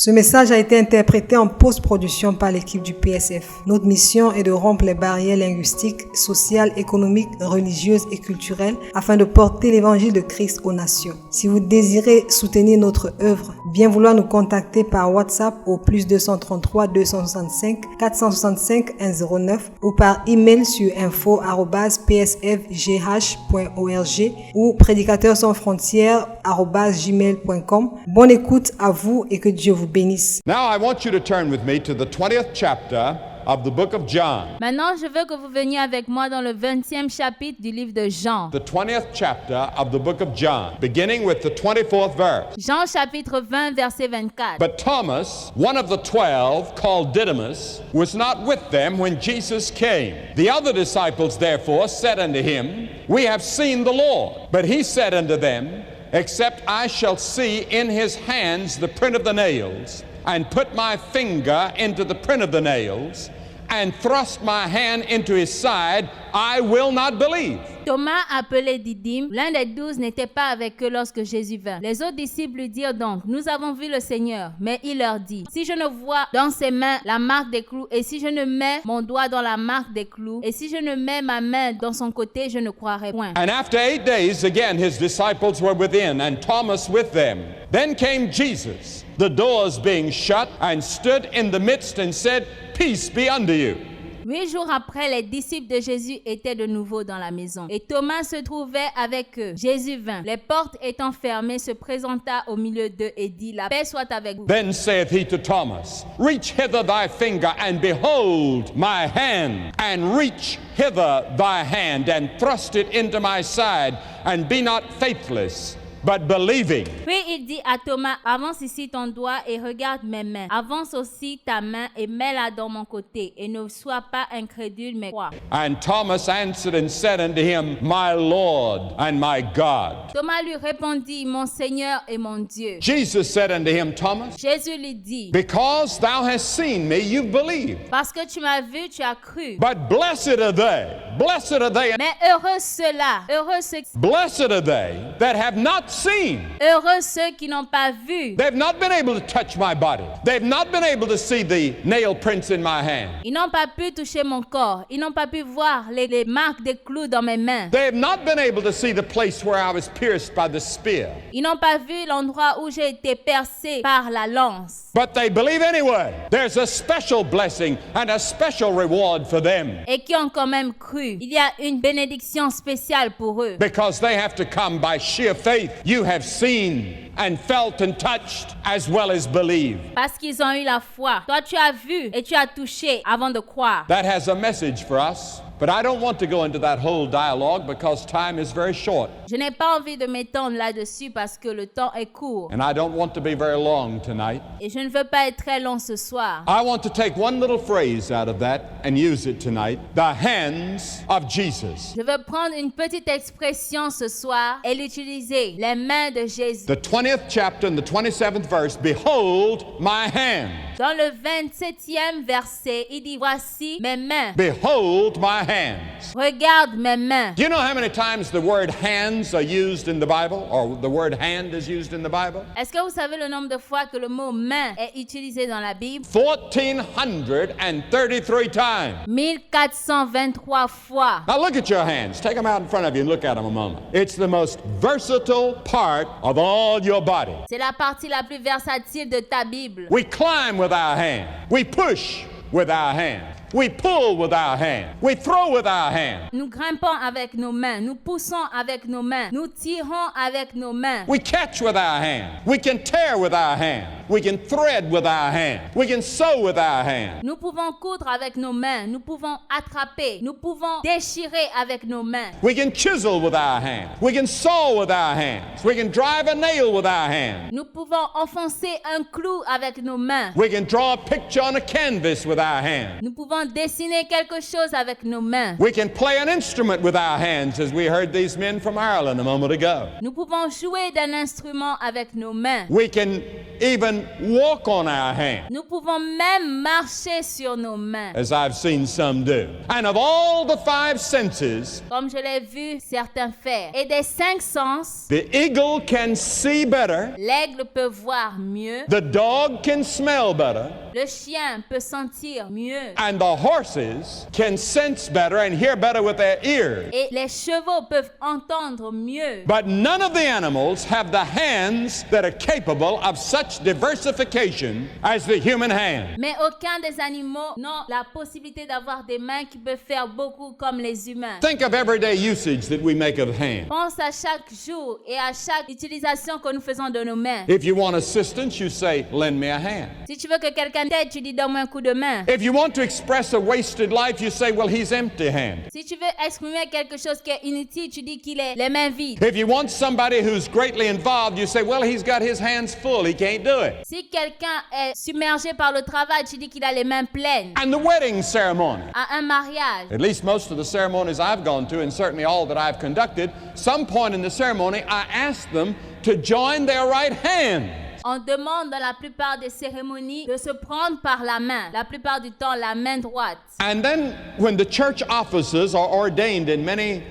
Ce message a été interprété en post-production par l'équipe du PSF. Notre mission est de rompre les barrières linguistiques, sociales, économiques, religieuses et culturelles afin de porter l'évangile de Christ aux nations. Si vous désirez soutenir notre œuvre, bien vouloir nous contacter par WhatsApp au +233 265 465 109 ou par email sur info@psfgh.org ou prédicateurs-sans-frontières@gmail.com. Bonne écoute à vous et que Dieu vous bénisse. Now I want you to turn with me to the 20th chapter of the book of John. Maintenant, je veux que vous veniez avec moi dans le 20e chapitre du livre de Jean. The 20th chapter of the book of John, beginning with the 24th verse. Jean chapitre 20, verset 24. But Thomas, one of the 12, called Didymus, was not with them when Jesus came. The other disciples therefore said unto him, We have seen the Lord. But he said unto them, Except I shall see in his hands the print of the nails, and put my finger into the print of the nails, and thrust my hand into his side, I will not believe. Thomas, appelé Didyme, l'un des 12, n'était pas avec eux lorsque Jésus vint. Les autres disciples lui dirent donc, Nous avons vu le Seigneur. Mais il leur dit, Si je ne vois dans ses mains la marque des clous, et si je ne mets mon doigt dans la marque des clous, et si je ne mets ma main dans son côté, je ne croirai point. And after 8 days, again his disciples were within, and Thomas with them. Then came Jesus, the doors being shut, and stood in the midst and said, Peace be unto you. 8 jours après, les disciples de Jésus étaient de nouveau dans la maison. Et Thomas se trouvait avec eux. Jésus vint. Les portes étant fermées, se présenta au milieu d'eux et dit, La paix soit avec vous. Then saith he to Thomas, Reach hither thy finger, and behold my hand, and reach hither thy hand, and thrust it into my side, and be not faithless, but believing. Puis il dit à Thomas, avance ici ton doigt et regarde mes mains. Avance aussi ta main et mets-la dans mon côté. Et ne sois pas incrédule, mais crois. And Thomas answered and said unto him, My Lord and my God. Thomas lui répondit, Mon Seigneur et mon Dieu. Jesus said unto him, Thomas, Jésus lui dit, Because thou hast seen me, you've believed. Parce que tu m'as vu, tu as cru. But blessed are they, Mais heureux ceux-là, blessed are they that have not seen. Heureux ceux qui n'ont pas vu. They've not been able to touch my body. They've not been able to see the nail prints in my hand. Ils n'ont pas pu toucher mon corps. Ils n'ont pas pu voir les marques des clous dans mes mains. They have not been able to see the place where I was pierced by the spear. Ils n'ont pas vu l'endroit où j'ai été percé par la lance. But they believe anyway. There's a special blessing and a special reward for them. Et qui ont quand même cru. Il y a une bénédiction spéciale pour eux. Because they have to come by sheer faith. You have seen and felt and touched as well as believed. Parce qu'ils ont eu la foi. Toi, tu as vu et tu as touché avant de croire. That has a message for us. But I don't want to go into that whole dialogue because time is very short. Je n'ai pas envie de m'étendre là-dessus parce que le temps est court. And I don't want to be very long tonight. Et je ne veux pas être très long ce soir. I want to take one little phrase out of that and use it tonight. The hands of Jesus. Je veux prendre une petite expression ce soir et l'utiliser. Les mains de Jésus. The 20th chapter and the 27th verse. Behold my hands. Dans le 27e verset, il dit, Voici mes mains. Behold my hands. Regarde mes mains. Do you know how many times the word hands are used in the Bible, or the word hand is used in the Bible? Est-ce que vous savez le nombre de fois que le mot main est utilisé dans la Bible? 1433 times. 1423 fois. Now look at your hands. Take them out in front of you and look at them a moment. It's the most versatile part of all your body. C'est la partie la plus versatile de ta Bible. We climb with our hand. We push with our hand. We pull with our hand. We throw with our hand. Nous grimpons avec nos mains, nous poussons avec nos mains, nous tirons avec nos mains. We catch with our hand. We can tear with our hand. We can thread with our hand. We can sew with our hand. Nous pouvons coudre avec nos mains, nous pouvons attraper, nous pouvons déchirer avec nos mains. We can chisel with our hand. We can saw with our hands. We can drive a nail with our hand. Nous pouvons enfoncer un clou avec nos mains. We can draw a picture on a canvas with our hand. Nous pouvons pouvons dessiner quelque chose avec nos mains. We can play an instrument with our hands, as we heard these men from Ireland a moment ago. Nous pouvons jouer d'un instrument avec nos mains. We can even walk on our hands, Nous pouvons même marcher sur nos mains. as I've seen some do. And of all the five senses, Comme je l'ai vu certains faire. Et des 5 sens, the eagle can see better, l'aigle peut voir mieux, the dog can smell better, le chien peut sentir mieux, and the horses can sense better and hear better with their ears. et les chevaux peuvent entendre mieux. But none of the animals have the hands that are capable of such diversification as the human hand. Mais aucun des animaux n'a la possibilité d'avoir des mains qui peuvent faire beaucoup comme les humains. Think of everyday usage that we make of hands. Pense à chaque jour et à chaque utilisation que nous faisons de nos mains. If you want assistance, you say, lend me a hand. Si tu veux que quelqu'un t'aide, tu dis donne-moi un coup de main. If you want to express a wasted life, you say, well, he's empty-handed. Si tu veux exprimer quelque chose qui est inutile, tu dis qu'il est les mains vides. If you want somebody who's greatly involved, you say, well, he's got his hands full, he can't do it. Si quelqu'un est submergé par le travail, tu dis qu'il a les mains pleines. And the wedding ceremony. À un mariage, At least most of the ceremonies I've gone to, and certainly all that I've conducted, some point in the ceremony, I ask them to join their right hand. on demande dans la plupart des cérémonies de se prendre par la main. La plupart du temps, la main droite. And then when the church offices are ordained in many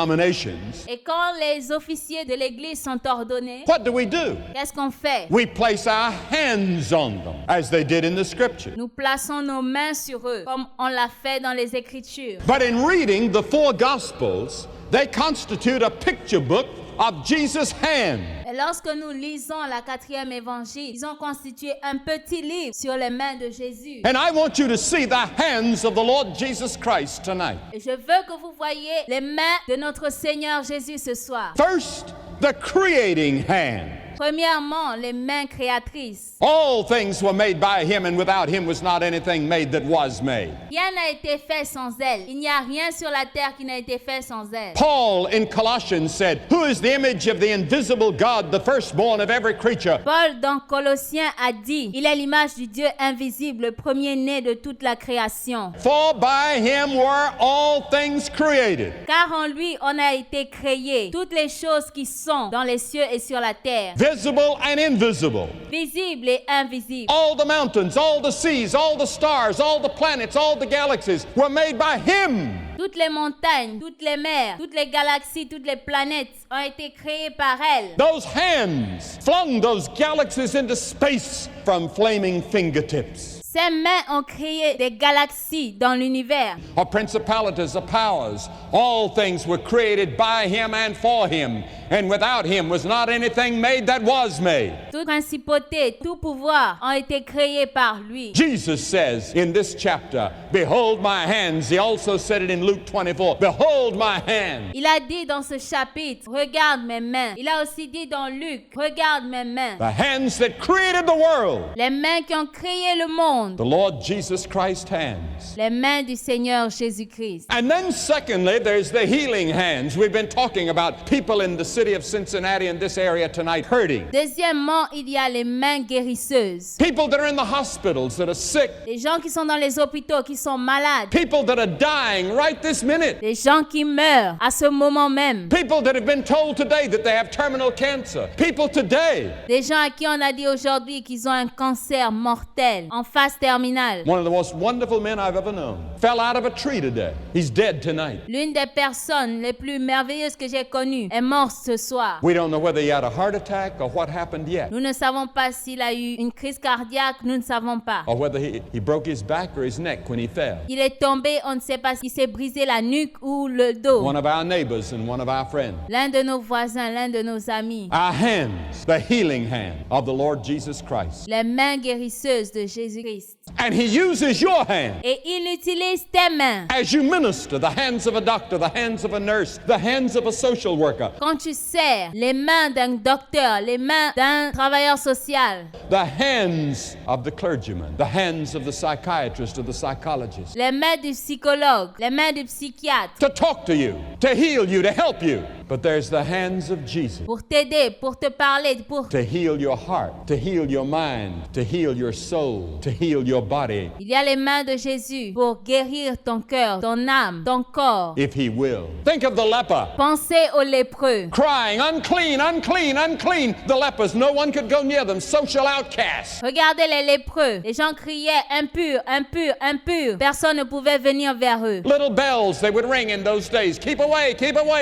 denominations, Et quand les officiers de l'Église sont ordonnés, what do we do? qu'est-ce qu'on fait? We place our hands on them, as they did in the scripture. Nous plaçons nos mains sur eux, comme on l'a fait dans les Écritures. But in reading the four Gospels, they constitute a picture book of Jesus' hand. Et lorsque nous lisons la 4e évangile, ils ont constitué un petit livre sur les mains de Jésus. And I want you to see the hands of the Lord Jesus Christ tonight. Et je veux que vous voyiez les mains de notre Seigneur Jésus ce soir. First, the creating hand. Premièrement, les mains créatrices. All things were made by him, and without him was not anything made that was made. Rien n'a été fait sans elle. Il n'y a rien sur la terre qui n'a été fait sans elle. Paul in Colossians said, "Who is the image of the invisible God, the firstborn of every creature?" Paul dans Colossiens a dit, il est l'image du Dieu invisible, le premier-né de toute la création. For by him were all things created. Car en lui, on a été créé toutes les choses qui sont dans les cieux et sur la terre, Visible and invisible. visibles et invisibles. All the mountains, all the seas, all the stars, all the planets, all the galaxies were made by him. Toutes les montagnes, toutes les mers, toutes les galaxies, toutes les planètes ont été créées par elle. Those hands flung those galaxies into space from flaming fingertips. Ses mains ont créé des galaxies dans l'univers. Our principalities, our powers, all things were created by him and for him. And without him was not anything made that was made. Toute principauté, tout pouvoir ont été créés par lui. Jesus says in this chapter, "Behold my hands." He also said it in Luke 24, "Behold my hands." Il a dit dans ce chapitre, regarde mes mains. Il a aussi dit dans Luc, regarde mes mains. The hands that created the world. Les mains qui ont créé le monde. The Lord Jesus Christ's hands. Les mains du Seigneur Jésus-Christ. And then secondly, there's the healing hands. We've been talking about people in the city of Cincinnati and this area tonight hurting. Deuxièmement, il y a les mains guérisseuses. People that are in the hospitals that are sick. Les gens qui sont dans les hôpitaux, qui sont malades. People that are dying right this minute. Les gens qui meurent à ce moment même. People that have been told today that they have terminal cancer. People today. Des gens à qui on a dit aujourd'hui qu'ils ont un cancer mortel en phase terminale. One of the most wonderful men I've ever known fell out of a tree today. He's dead tonight. L'une des personnes les plus merveilleuses que j'ai connues est morte ce soir. We don't know whether he had a heart attack or what happened yet. Nous ne savons pas s'il a eu une crise cardiaque, nous ne savons pas. Or whether he broke his back or his neck when he fell. Il est tombé, on ne sait pas s'il s'est brisé la nuque ou le dos. One of our neighbors and one of our friends. L'un de nos voisins, l'un de nos amis. Our hands, the healing hand of the Lord Jesus Christ. Les mains guérisseuses de Jésus-Christ. And he uses your hand Et il utilise tes mains. as you minister, the hands of a doctor, the hands of a nurse, the hands of a social worker. Quand tu tu serres les mains d'un docteur, les mains d'un travailleur social, the hands of the clergyman, the hands of the psychiatrist or the psychologist, les mains du psychologue, les mains du psychiatre, to talk to you, to heal you, to help you. But there's the hands of Jesus pour t'aider, pour te parler, pour... to heal your heart, to heal your mind, to heal your soul, to heal your body, Il y a les mains de Jésus pour guérir ton cœur, ton âme, ton corps. if he will. Think of the leper Pensez aux lépreux, crying, unclean, unclean, unclean. The lepers, no one could go near them, social outcasts. regardez les lépreux. Les gens criaient impur, impur, impur. Personne ne pouvait venir vers eux. Little bells they would ring in those days. Keep away,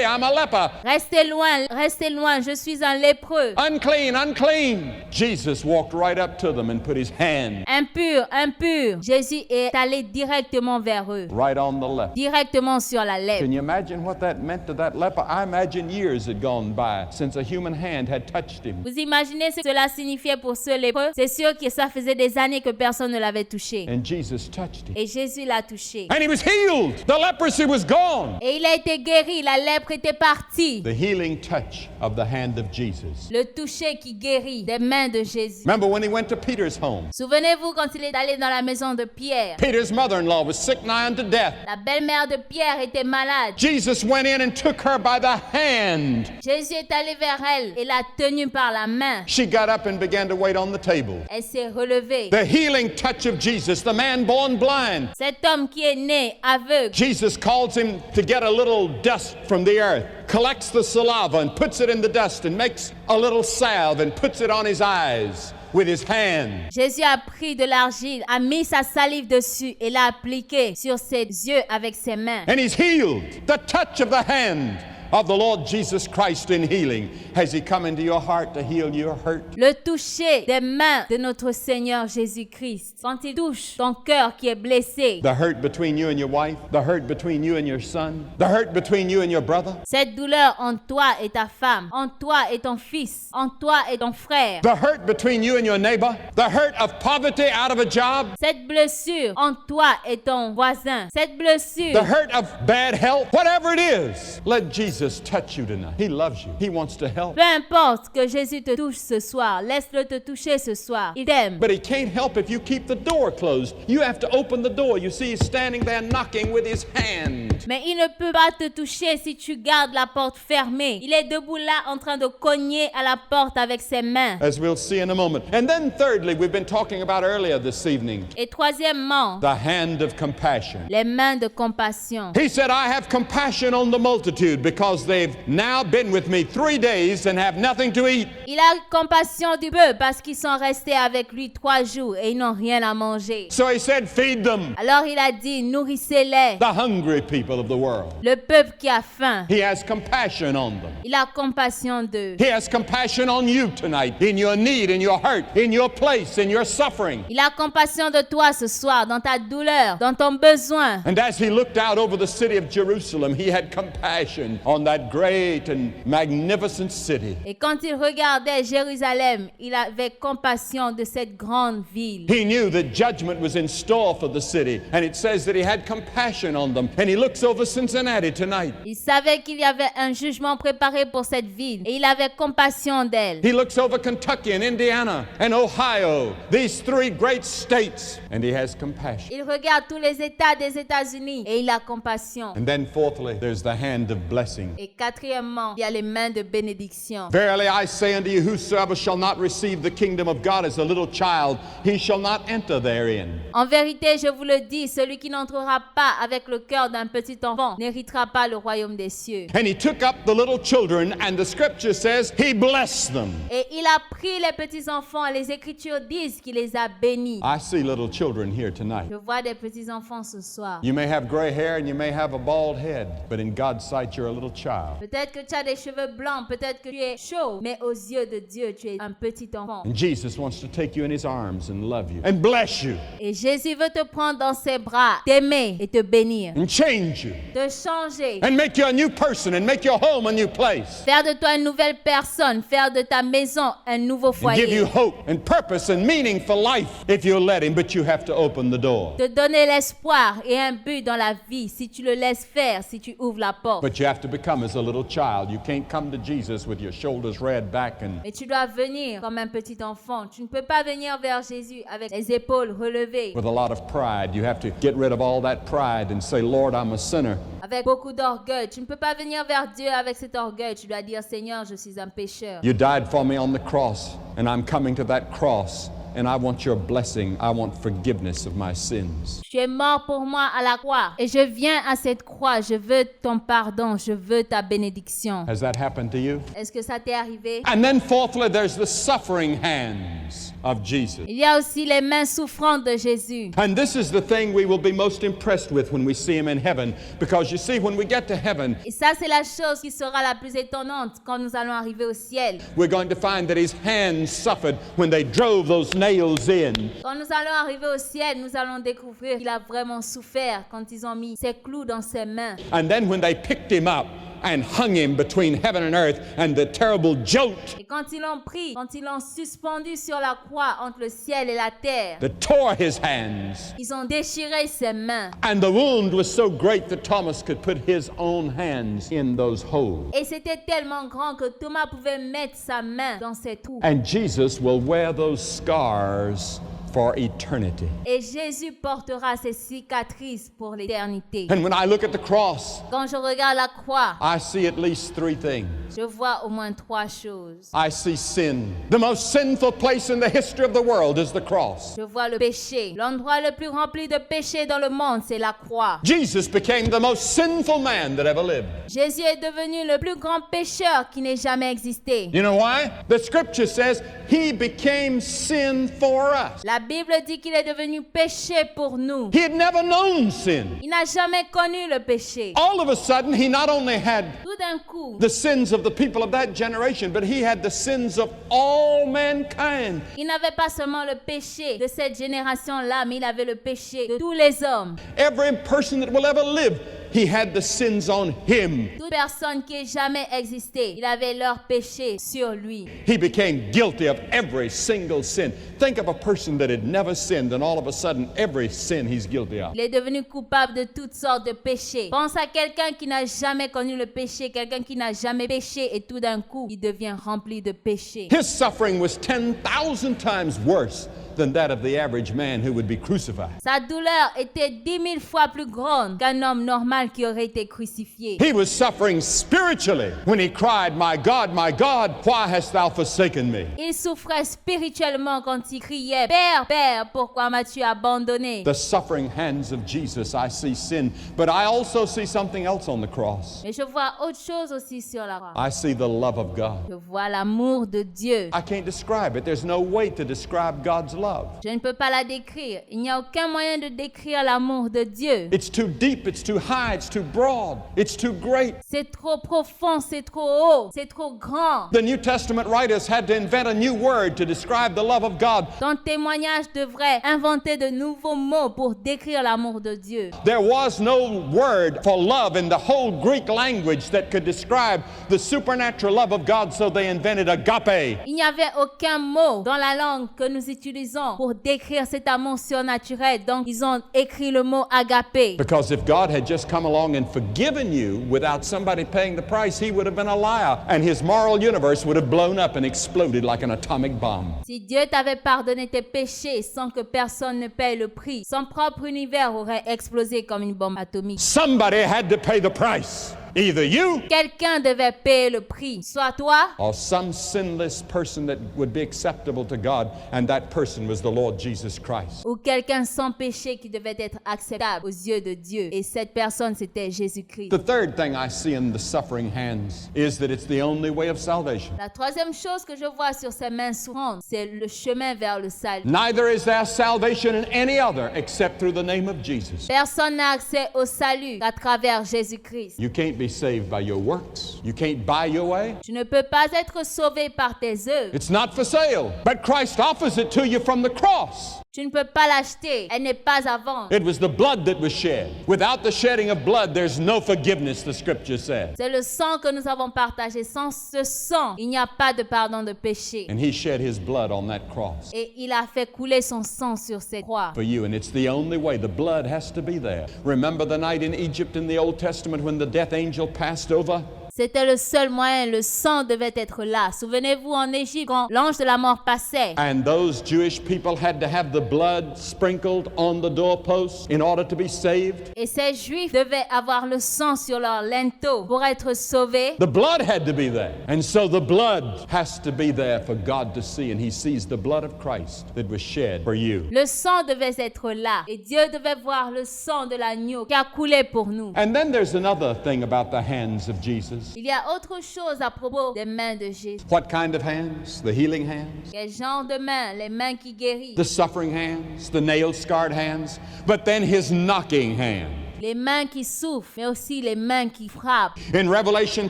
I'm a leper. Restez loin, je suis un lépreux. Unclean, unclean. Jesus walked right up to them and put his hand Impur, impur. Jésus est allé directement vers eux, right on the left. directement sur la lèvre. Can you imagine what that meant to that leper? I imagine years had gone by since a human hand had touched him. Vous imaginez ce que cela signifiait pour ce lépreux? C'est sûr que ça faisait des années que personne ne l'avait touché. And Jesus touched him. Et Jésus l'a touché. And he was healed. The leprosy was gone. Et il a été guéri, la lèpre était partie. The healing touch of the hand of Jesus. Le toucher qui guérit des mains de Jésus. Remember when he went to Peter's home? Souvenez-vous quand il est allé dans la maison de Pierre. Peter's mother-in-law was sick nigh unto death. La belle-mère de Pierre était malade. Jesus went in and took her by the hand. Jésus est allé vers elle et l'a tenue par la main. She got up and began to wait on the table. Elle s'est relevée. The healing touch of Jesus, the man born blind. Cet homme qui est né aveugle, Jesus calls him to get a little dust from the earth, collects the saliva and puts it in the dust and makes a little salve and puts it on his eyes with his hand. Jésus a pris de l'argile, a mis sa salive dessus et l'a appliquée sur ses yeux avec ses mains. And he's healed. The touch of the hand of the Lord Jesus Christ in healing. Has he come into your heart to heal your hurt? Le toucher des mains de notre Seigneur Jésus-Christ, quand il touche ton cœur qui est blessé, The hurt between you and your wife, the hurt between you and your son, the hurt between you and your brother, cette douleur en toi et ta femme, en toi et ton fils, en toi et ton frère, the hurt between you and your neighbor, the hurt of poverty out of a job, cette blessure en toi et ton voisin, cette blessure, the hurt of bad health, whatever it is, let Jesus touch you tonight. He loves you. He wants to help. peu importe que Jésus te touche ce soir, laisse-le te toucher ce soir. Il t'aime. But he can't help if you keep the door closed. You have to open the door. You see, he's standing there knocking with his hand. Mais il ne peut pas te toucher si tu gardes la porte fermée. Il est debout là en train de cogner à la porte avec ses mains. As we'll see in a moment. And then thirdly, we've been talking about earlier this evening, Et troisièmement, the hand of compassion. les mains de compassion. He said, I have compassion on the multitude because they've now been with me 3 days and have nothing to eat. Il a compassion du peuple parce qu'ils sont restés avec lui 3 jours et ils n'ont rien à manger. So he said, feed them, Alors il a dit, nourrissez-les. the hungry people of the world. Le peuple qui a faim, He has compassion on them. il a compassion d'eux. He has compassion on you tonight, in your need, in your hurt, in your place, in your suffering. Il a compassion de toi ce soir, dans ta douleur, dans ton besoin. And as he looked out over the city of Jerusalem, he had compassion on that great and magnificent city. Et quand il regardait Jérusalem, il avait compassion de cette grande ville. He knew that judgment was in store for the city, and it says that he had compassion on them. And he looks over Cincinnati tonight. Il savait qu'il y avait un jugement préparé pour cette ville et il avait compassion d'elle. He looks over Kentucky and Indiana and Ohio, these 3 great states, and he has compassion. Il regarde tous les États des États-Unis et il a compassion. And then fourthly, there's the hand of blessing. Et quatrièmement, il y a les mains de bénédiction. Verily I say unto you, whosoever shall not receive the kingdom of God as a little child, he shall not enter therein. En vérité, je vous le dis, celui qui n'entrera pas avec le cœur d'un petit enfant n'héritera pas le royaume des cieux. And he took up the little children, and the scripture says he blessed them. Et il a pris les petits enfants et les Écritures disent qu'il les a bénis. I see little children here tonight. Je vois des petits enfants ce soir. You may have gray hair and you may have a bald head, but in God's sight you're a little child. Peut-être que tu as des cheveux blancs, peut-être que tu es chaud, mais aux yeux de Dieu, tu es un petit enfant. And Jesus wants to take you in his arms and love you and bless you Et Jésus veut te prendre dans ses bras, t'aimer et te bénir, and change you te changer, and make you a new person and make your home a new place faire de toi une nouvelle personne, faire de ta maison un nouveau and give you foyer, hope and purpose and meaning for life if you'll let him, but you have to open the door. te donner l'espoir et un but dans la vie si tu le laisses faire, si tu ouvres la porte. But you have to be come as a little child. You can't come to Jesus with your shoulders reared back and Mais tu dois venir comme un petit enfant. Tu ne peux pas venir vers Jésus avec les épaules relevées, with a lot of pride. You have to get rid of all that pride and say, Lord, I'm a sinner. avec beaucoup d'orgueil. Tu ne peux pas venir vers Dieu avec cet orgueil. Tu dois dire, Seigneur, je suis un pécheur. You died for me on the cross, and I'm coming to that cross, and I want your blessing. I want forgiveness of my sins. Tu es mort pour moi à la croix et je viens à cette croix. Je veux ton pardon. Je veux ta bénédiction. Has that happened to you? Est-ce que ça t'est arrivé? And then fourthly, there's the suffering hands of Jesus. Il y a aussi les mains souffrantes de Jésus. And this is the thing we will be most impressed with when we see him in heaven. Because you see, when we get to heaven, Et ça, c'est la chose qui sera la plus étonnante quand nous allons arriver au ciel. we're going to find that his hands suffered when they drove those nails in. Quand nous allons arriver au ciel, nous allons découvrir qu'il a vraiment souffert quand ils ont mis ses clous dans ses mains. And then when they picked him up and hung him between heaven and earth and the terrible jolt Et quand ils l'ont pris, quand ils l'ont suspendu sur la croix entre le ciel et la terre, that tore his hands. ils ont déchiré ses mains. And the wound was so great that Thomas could put his own hands in those holes. Et c'était tellement grand que Thomas pouvait mettre sa main dans ces trous. And Jesus will wear those scars for eternity. Et Jésus portera ses cicatrices pour l'éternité. And when I look at the cross, Quand je regarde la croix, I see at least three things. je vois au moins trois choses. I see sin. The most sinful place in the history of the world is the cross. Je vois le péché. L'endroit le plus rempli de péché dans le monde, c'est la croix. Jesus became the most sinful man that ever lived. Jésus est devenu le plus grand pécheur qui n'ait jamais existé. You know why? The scripture says he became sin for us. La Bible dit qu'il est devenu péché pour nous. He had never known sin. Il n'a jamais connu le péché. All of a sudden, he not only had Tout d'un coup, the sins of the people of that generation, but he had the sins of all mankind. il n'avait pas seulement le péché de cette génération-là, mais il avait le péché de tous les hommes. Every person that will ever live, he had the sins on him. Toute personne qui ait jamais existé, il avait leur péché sur lui. He became guilty of every single sin. Think of a person that had never sinned, and all of a sudden, every sin he's guilty of. Il est devenu coupable de toutes sortes de péchés. Pense à quelqu'un qui n'a jamais connu le péché, quelqu'un qui n'a jamais péché, et tout d'un coup, il devient rempli de péché. His suffering was 10,000 times worse than that of the average man who would be crucified. Sa douleur était 10 000 fois plus grande qu'un homme normal qui aurait été crucifié. He was suffering spiritually when he cried, my God, why hast thou forsaken me?" Il souffrait spirituellement quand il criait, Père, Père, pourquoi m'as-tu abandonné? The suffering hands of Jesus, I see sin, but I also see something else on the cross. Mais je vois autre chose aussi sur la croix. I see the love of God. Je vois l'amour de Dieu. I can't describe it. There's no way to describe God's love. Je ne peux pas la décrire. Il n'y a aucun moyen de décrire l'amour de Dieu. It's too deep, it's too high, it's too broad, it's too great. C'est trop profond, c'est trop haut, c'est trop grand. The New Testament writers had to invent a new word to describe the love of God. Ton témoignage devrait inventer de nouveaux mots pour décrire l'amour de Dieu. There was no word for love in the whole Greek language that could describe the supernatural love of God, so they invented agape. Il n'y avait aucun mot dans la langue que nous utilisons pour décrire cet amour surnaturel. Donc, ils ont écrit le mot agapé. Because if God had just come along and forgiven you without somebody paying the price, he would have been a liar, and his moral universe would have blown up and exploded like an atomic bomb. Si Dieu t'avait pardonné tes péchés sans que personne ne paye le prix, son propre univers aurait explosé comme une bombe atomique. Somebody had to pay the price. Either you Quelqu'un devait payer le prix, soit toi or some sinless person that would be acceptable to God, and that person was the Lord Jesus Christ. ou quelqu'un sans péché qui devait être acceptable aux yeux de Dieu. Et cette personne, c'était Jésus-Christ. The third thing I see in the suffering hands is that it's the only way of salvation. La troisième chose que je vois sur ses mains souffrantes, c'est le chemin vers le salut. Neither is there salvation in any other except through the name of Jesus. Personne n'a accès au salut qu'à travers Jésus-Christ. You can't be saved by your works. You can't buy your way. Tu ne peux pas être sauvé par tes œuvres. It's not for sale. But Christ offers it to you from the cross. Tu ne peux pas l'acheter. Elle n'est pas à vendre. It was the blood that was shed. Without the shedding of blood, there's no forgiveness, the scripture says. C'est le sang que nous avons partagé. Sans ce sang, il n'y a pas de pardon de péché. And he shed his blood on that cross Et il a fait couler son sang sur cette croix. for you, and it's the only way. The blood has to be there. Remember the night in Egypt in the Old Testament when the death angel passed over? C'était le seul moyen, le sang devait être là. Souvenez-vous en Égypte quand l'ange de la mort passait. And those Jewish people had to have the blood sprinkled on the doorposts in order to be saved. Et ces Juifs devaient avoir le sang sur leur linteau pour être sauvés. The blood had to be there. And so the blood has to be there for God to see, and he sees the blood of Christ that was shed for you. Le sang devait être là. Et Dieu devait voir le sang de l'agneau qui a coulé pour nous. And then there's another thing about the hands of Jesus. Il y a autre chose à propos des mains de Jésus. What kind of hands? The healing hands? Quel genre de mains? Les mains qui guérissent. The suffering hands? The nail-scarred hands? But then his knocking hand. Les mains qui souffrent, mais aussi les mains qui frappent. In Revelation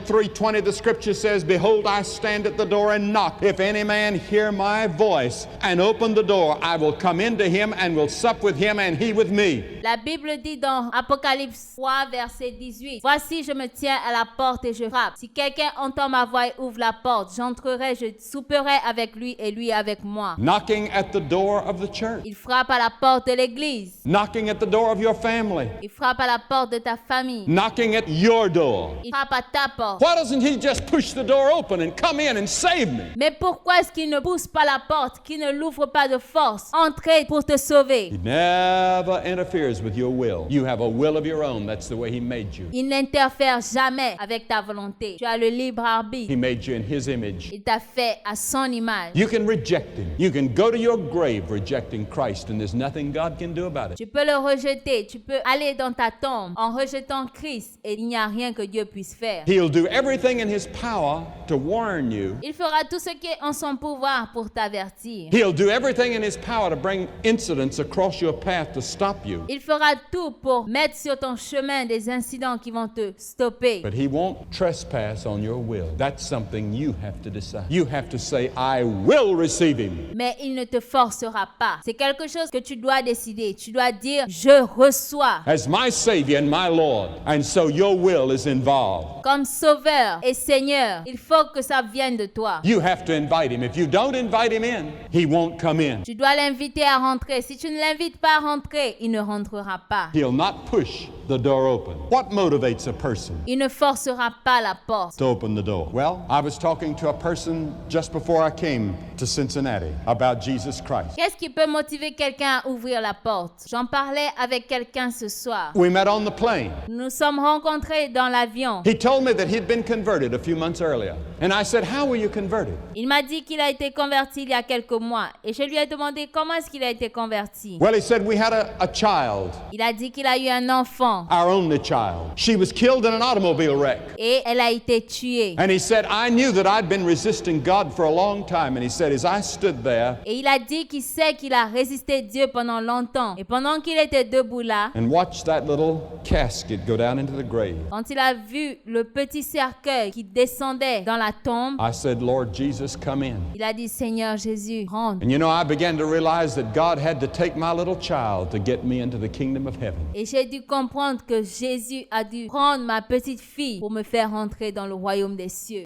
3:20, the scripture says, "Behold, I stand at the door and knock. If any man hear my voice and open the door, I will come into him and will sup with him and he with me." La Bible dit dans Apocalypse 3, verset 18, « Voici, je me tiens à la porte et je frappe. Si quelqu'un entend ma voix et ouvre la porte, j'entrerai, je souperai avec lui et lui avec moi. » Knocking at the door of the church. Il frappe à la porte de l'église. Knocking at the door of your family. Il frappe à la porte de ta famille. Knocking at your door. Il frappe à ta porte. Why doesn't he just push the door open and come in and save me? Mais pourquoi est-ce qu'il ne pousse pas la porte, qu'il ne l'ouvre pas de force? Entrez pour te sauver. He never interferes with your will. You have a will of your own. That's the way he made you. Il n'interfère jamais avec ta volonté. Tu as le libre arbitre. He made you in his image. Il t'a fait à son image. You can reject him. You can go to your grave rejecting Christ, and there's nothing God can do about it. Tu peux le rejeter. Tu peux aller dans ta tombe en rejetant Christ et il n'y a rien que Dieu puisse faire. He'll do everything in his power to warn you. Il fera tout ce qui est en son pouvoir pour t'avertir. He'll do everything in his power to bring incidents across your path to stop you. Il fera tout pour mettre sur ton chemin des incidents qui vont te stopper. But he won't trespass on your will. That's something you have to decide. You have to say, "I will receive him." Mais il ne te forcera pas. C'est quelque chose que tu dois décider. Tu dois dire, je reçois. As my Savior and my Lord. And so your will is involved. Comme sauveur et Seigneur, il faut que ça vienne de toi. You have to invite him. If you don't invite him in, he won't come in. Tu dois l'inviter à rentrer. Si tu ne l'invites pas à rentrer, il ne rentrera pas. He'll not push the door open. What motivates a person Il ne forcera pas la porte. to open the door? Well, I was talking to a person just before I came to Cincinnati about Jesus Christ. Qu'est-ce qui peut motiver quelqu'un à ouvrir la porte? J'en parlais avec quelqu'un ce soir. We met on the plane. Nous nous sommes rencontrés dans l'avion. He told me that he'd been converted a few months earlier. And I said, "How were you converted?" Il m'a dit qu'il a été converti il y a quelques mois. Et je lui ai demandé comment est-ce qu'il a été converti. Well, he said, "We had a child, Il a dit qu'il a eu un enfant. our only child. She was killed in an automobile wreck." Et elle a été tuée. And he said, "I knew that I'd been resisting God for a long time." And he said, as I stood there Et il a dit qu'il sait qu'il a résisté Dieu pendant longtemps. Et pendant qu'il était debout là, and watched that little casket go down into the grave, quand il a vu le petit cercueil qui descendait dans la tombe, I said, "Lord Jesus, come in." il a dit, Seigneur Jésus, rentre. And you know, I began to realize that God had to take my little child to get me into the kingdom of heaven. Et j'ai dû comprendre que Jésus a dû prendre ma petite fille pour me faire rentrer dans le royaume des cieux.